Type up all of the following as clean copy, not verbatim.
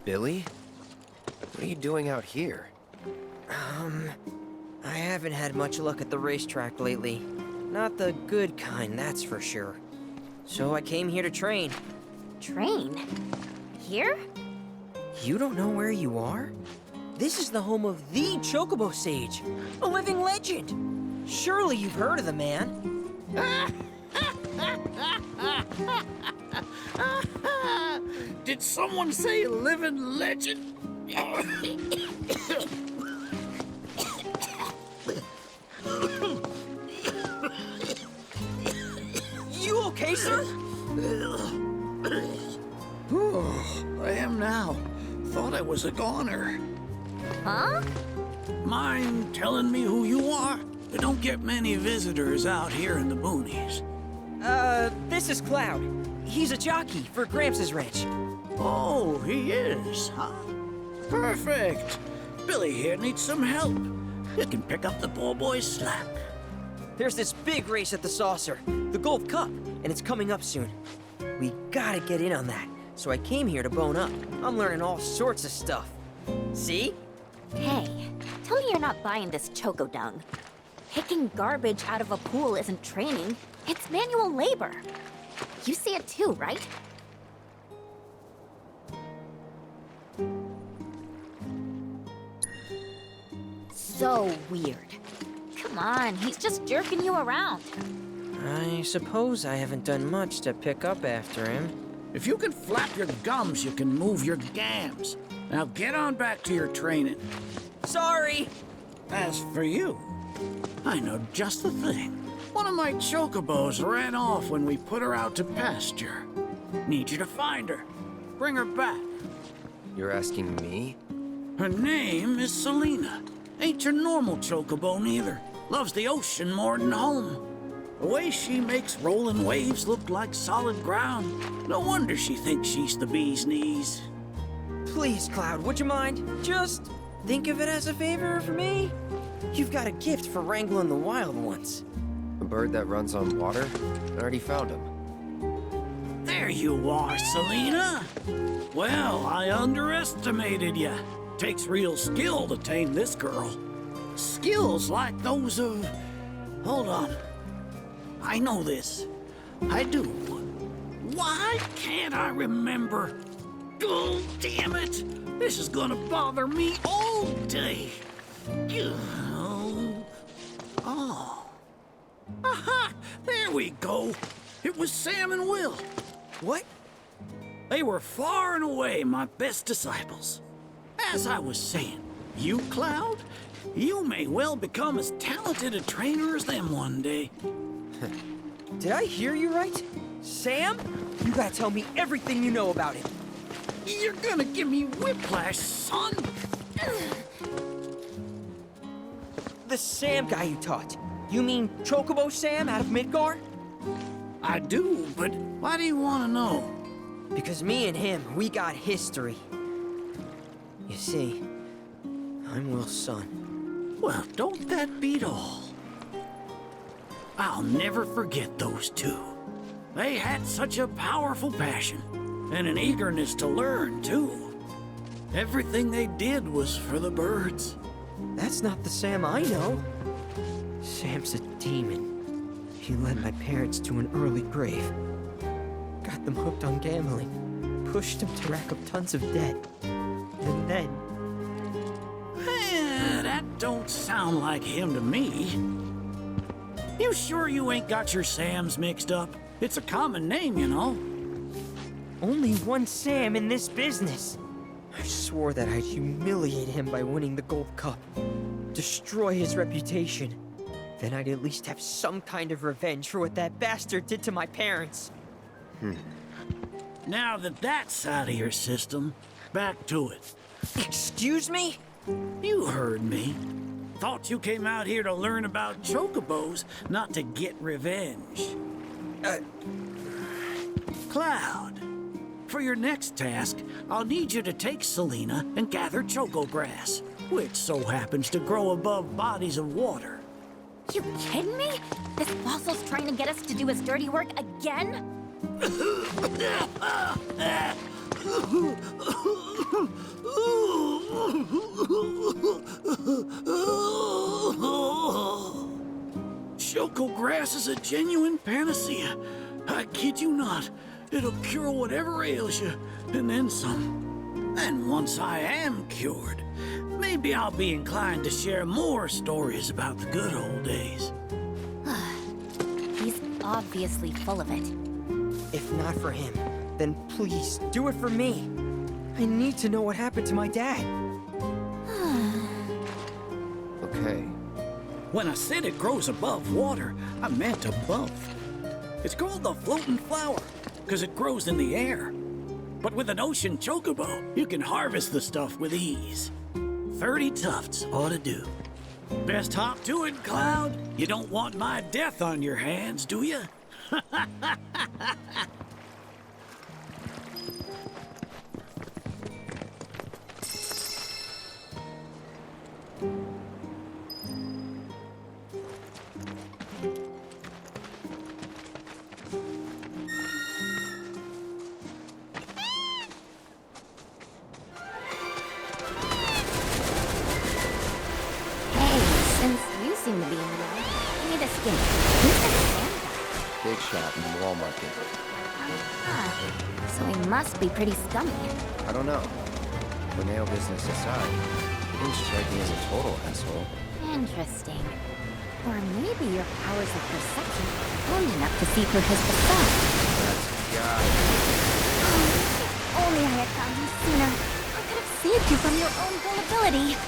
Billy? What are you doing out here? I haven't had much luck at the racetrack lately. Not the good kind, that's for sure. So I came here to train. Train? Here? You don't know where you are? This is the home of the Chocobo Sage, a living legend. Surely you've heard of the man. Did someone say living legend? You okay, sir? I am now. Thought I was a goner. Huh? Mind telling me who you are? We don't get many visitors out here in the boonies. This is Cloud. He's a jockey for Gramps' ranch. Oh, he is, huh? Perfect. Billy here needs some help. You can pick up the poor boy's slack. There's this big race at the Saucer, the Gold Cup, and it's coming up soon. We gotta get in on that, so I came here to bone up. I'm learning all sorts of stuff. See? Hey, tell me you're not buying this choco dung. Picking garbage out of a pool isn't training, it's manual labor. You see it too, right? So weird. Come on, he's just jerking you around. I suppose I haven't done much to pick up after him. If you can flap your gums, you can move your gams. Now get on back to your training. Sorry! As for you, I know just the thing. One of my chocobos ran off when we put her out to pasture. Need you to find her. Bring her back. You're asking me? Her name is Selena. Ain't your normal chocobo neither. Loves the ocean more than home. The way she makes rolling waves look like solid ground. No wonder she thinks she's the bee's knees. Please, Cloud, would you mind? Just think of it as a favor for me. You've got a gift for wrangling the wild ones. A bird that runs on water? I already found him. There you are, Selena. Well, I underestimated you. Takes real skill to tame this girl. Skills like those of... Hold on. I know this. I do. Why can't I remember? Oh, damn it! This is gonna bother me all day. Oh. Aha! There we go. It was Sam and Will. What? They were far and away my best disciples. As I was saying, you, Cloud, you may well become as talented a trainer as them one day. Did I hear you right? Sam? You gotta tell me everything you know about him. You're gonna give me whiplash, son. The Sam guy you taught. You mean Chocobo Sam out of Midgar? I do, but why do you want to know? Because me and him, we got history. You see, I'm Will's son. Well, don't that beat all? I'll never forget those two. They had such a powerful passion, and an eagerness to learn, too. Everything they did was for the birds. That's not the Sam I know. Sam's a demon. He led my parents to an early grave. Got them hooked on gambling. Pushed them to rack up tons of debt. And then... That don't sound like him to me. You sure you ain't got your Sams mixed up? It's a common name, you know. Only one Sam in this business. I swore that I'd humiliate him by winning the Gold Cup. Destroy his reputation. Then I'd at least have some kind of revenge for what that bastard did to my parents. Now that that's out of your system, back to it. Excuse me? You heard me. Thought you came out here to learn about chocobos, not to get revenge. Cloud, for your next task, I'll need you to take Selena and gather chocograss, which so happens to grow above bodies of water. You kidding me? This fossil's trying to get us to do his dirty work again? Chocograss is a genuine panacea. I kid you not. It'll cure whatever ails you, and then some. And once I am cured, maybe I'll be inclined to share more stories about the good old days. He's obviously full of it. If not for him, then please do it for me. I need to know what happened to my dad. Okay. When I said it grows above water, I meant above. It's called the floating flower, because it grows in the air. But with an ocean chocobo, you can harvest the stuff with ease. 30 tufts ought to do. Best hop to it, Cloud. You don't want my death on your hands, do you? Since you seem to be in the know, give me the skin. Who's that Sam guy? Big shot in the wall market. So he must be pretty scummy. I don't know. Corneo business aside, he didn't strike me as a total asshole. Interesting. Or maybe your powers of perception are honed enough to see through his facade. That's got it. If only I had found you sooner. I could have saved you from your own gullibility.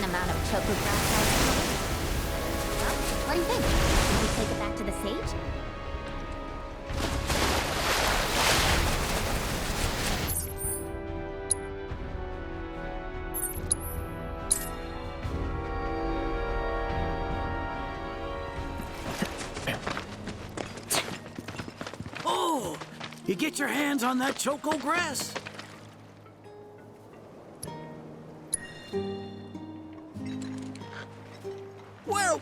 decent amount of chocograss out there. Well, what do you think? Should we take it back to the sage? Oh, you get your hands on that Chocograss? Well,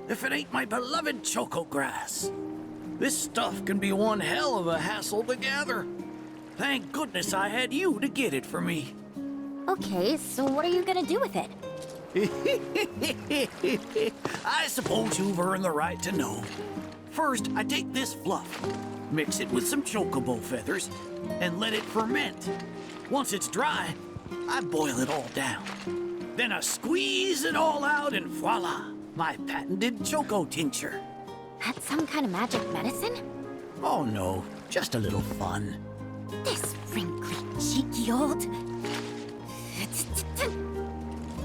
if it ain't my beloved Chocograss. This stuff can be one hell of a hassle to gather. Thank goodness I had you to get it for me. Okay, so what are you gonna do with it? I suppose you've earned the right to know. First, I take this fluff, mix it with some chocobo feathers, and let it ferment. Once it's dry, I boil it all down. Then I squeeze it all out and voila, my patented choco tincture. That's some kind of magic medicine? Oh no, just a little fun. This wrinkly, cheeky old...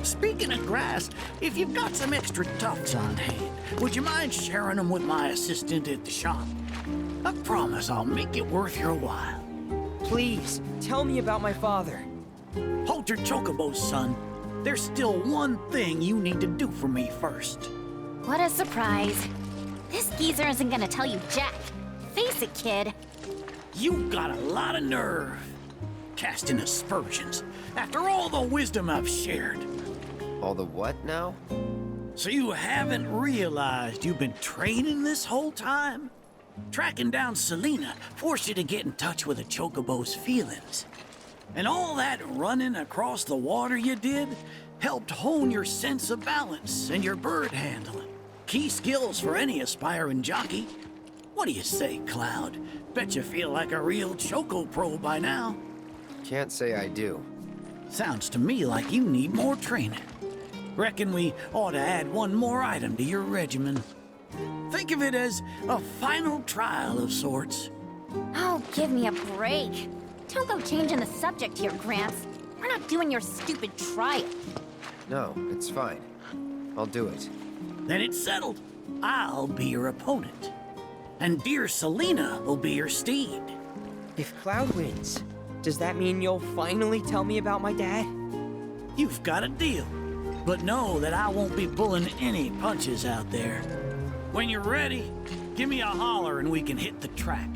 Speaking of grass, if you've got some extra tufts on hand, would you mind sharing them with my assistant at the shop? I promise I'll make it worth your while. Please, tell me about my father. Hold your chocobos, son. There's still one thing you need to do for me first. What a surprise. This geezer isn't gonna tell you jack. Face it, kid. You've got a lot of nerve. Casting aspersions after all the wisdom I've shared. All the what now? So you haven't realized you've been training this whole time? Tracking down Selena forced you to get in touch with a chocobo's feelings. And all that running across the water you did helped hone your sense of balance and your bird handling. Key skills for any aspiring jockey. What do you say, Cloud? Bet you feel like a real choco pro by now. Can't say I do. Sounds to me like you need more training. Reckon we ought to add one more item to your regimen. Think of it as a final trial of sorts. Oh, give me a break. Don't go changing the subject here, Gramps. We're not doing your stupid trial. No, it's fine. I'll do it. Then it's settled. I'll be your opponent. And dear Selena will be your steed. If Cloud wins, does that mean you'll finally tell me about my dad? You've got a deal. But know that I won't be pulling any punches out there. When you're ready, give me a holler and we can hit the track.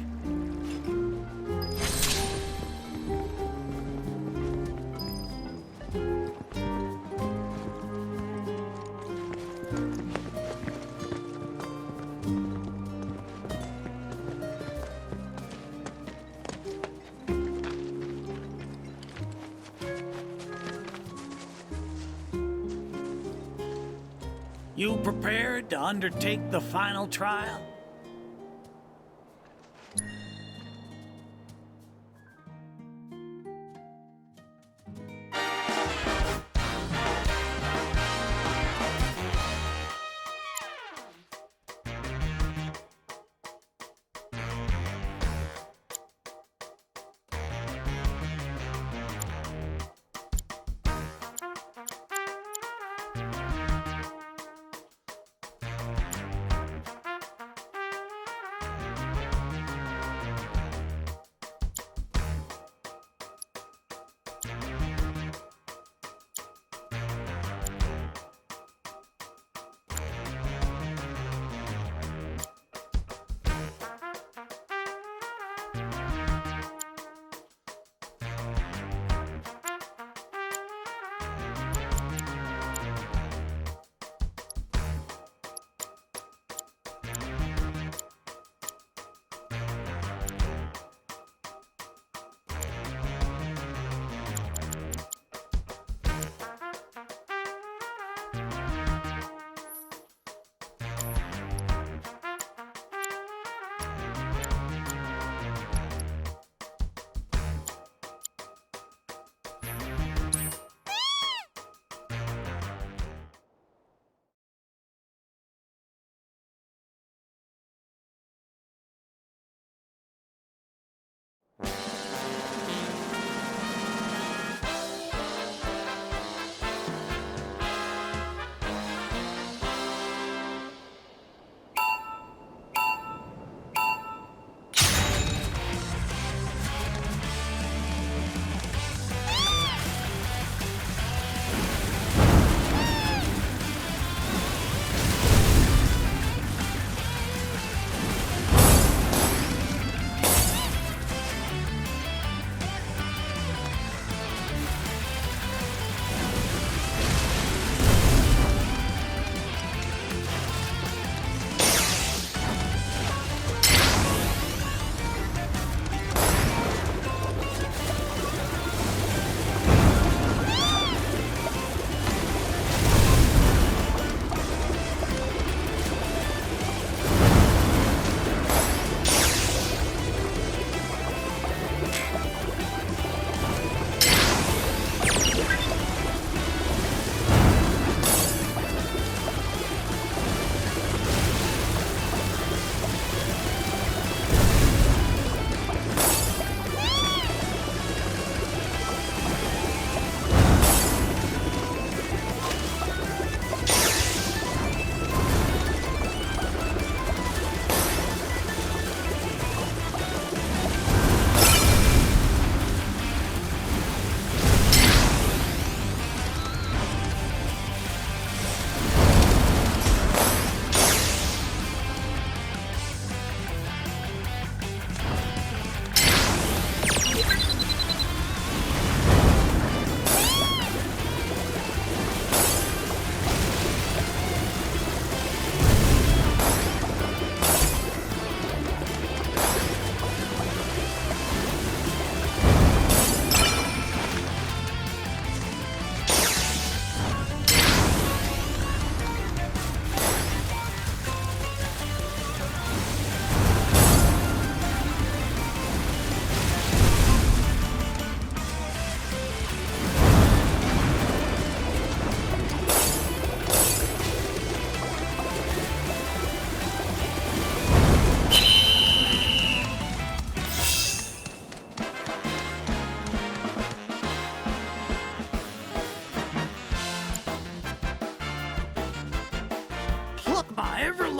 You prepared to undertake the final trial?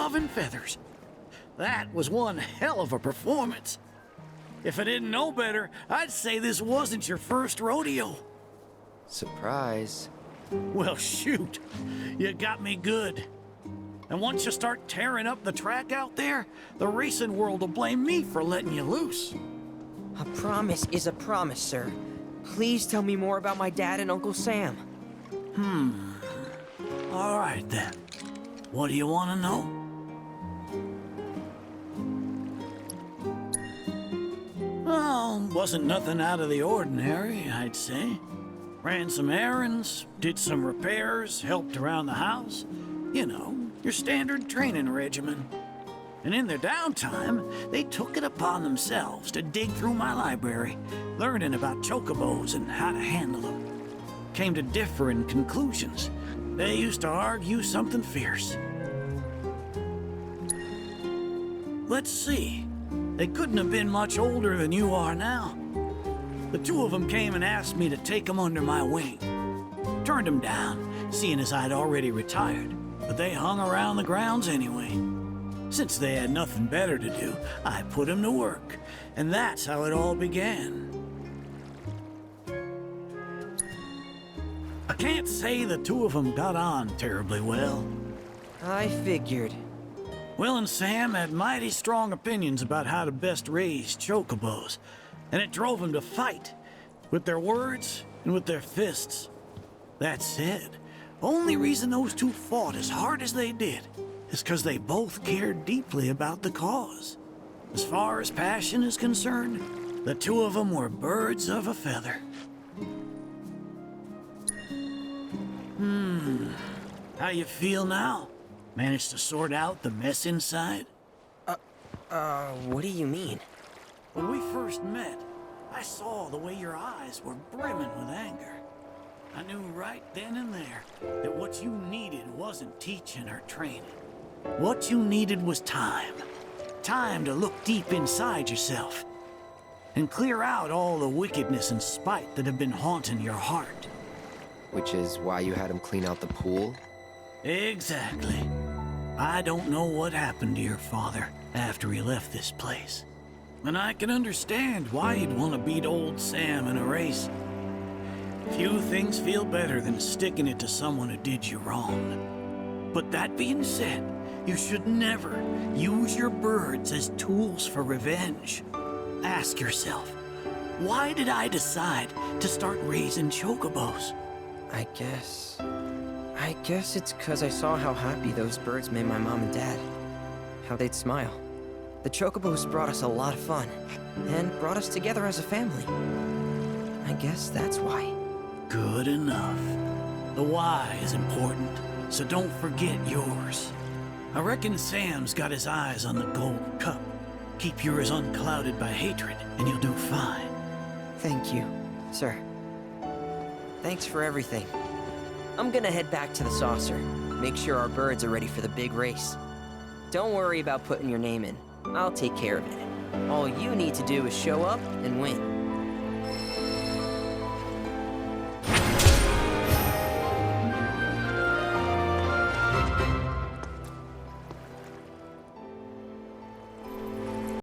dove and feathers. That was one hell of a performance. If I didn't know better, I'd say this wasn't your first rodeo. Surprise. Well, shoot. You got me good. And once you start tearing up the track out there, the racing world will blame me for letting you loose. A promise is a promise, sir. Please tell me more about my dad and Uncle Sam. All right, then. What do you want to know? Well, wasn't nothing out of the ordinary, I'd say. Ran some errands, did some repairs, helped around the house. You know, your standard training regimen. And in their downtime, they took it upon themselves to dig through my library, learning about chocobos and how to handle them. Came to differing conclusions. They used to argue something fierce. Let's see. They couldn't have been much older than you are now. The two of them came and asked me to take them under my wing. Turned them down, seeing as I'd already retired, but they hung around the grounds anyway. Since they had nothing better to do, I put them to work, and that's how it all began. I can't say the two of them got on terribly well. I figured. Will and Sam had mighty strong opinions about how to best raise chocobos, and it drove them to fight, with their words and with their fists. That said, only reason those two fought as hard as they did is because they both cared deeply about the cause. As far as passion is concerned, the two of them were birds of a feather. How you feel now? Managed to sort out the mess inside? What do you mean? When we first met, I saw the way your eyes were brimming with anger. I knew right then and there that what you needed wasn't teaching or training. What you needed was time. Time to look deep inside yourself and clear out all the wickedness and spite that have been haunting your heart. Which is why you had him clean out the pool? Exactly. I don't know what happened to your father after he left this place. And I can understand why you'd want to beat old Sam in a race. Few things feel better than sticking it to someone who did you wrong. But that being said, you should never use your birds as tools for revenge. Ask yourself, why did I decide to start raising chocobos? I guess it's 'cause I saw how happy those birds made my mom and dad. How they'd smile. The chocobos brought us a lot of fun, and brought us together as a family. I guess that's why. Good enough. The why is important, so don't forget yours. I reckon Sam's got his eyes on the gold cup. Keep yours unclouded by hatred, and you'll do fine. Thank you, sir. Thanks for everything. I'm gonna head back to the saucer. Make sure our birds are ready for the big race. Don't worry about putting your name in. I'll take care of it. All you need to do is show up and win.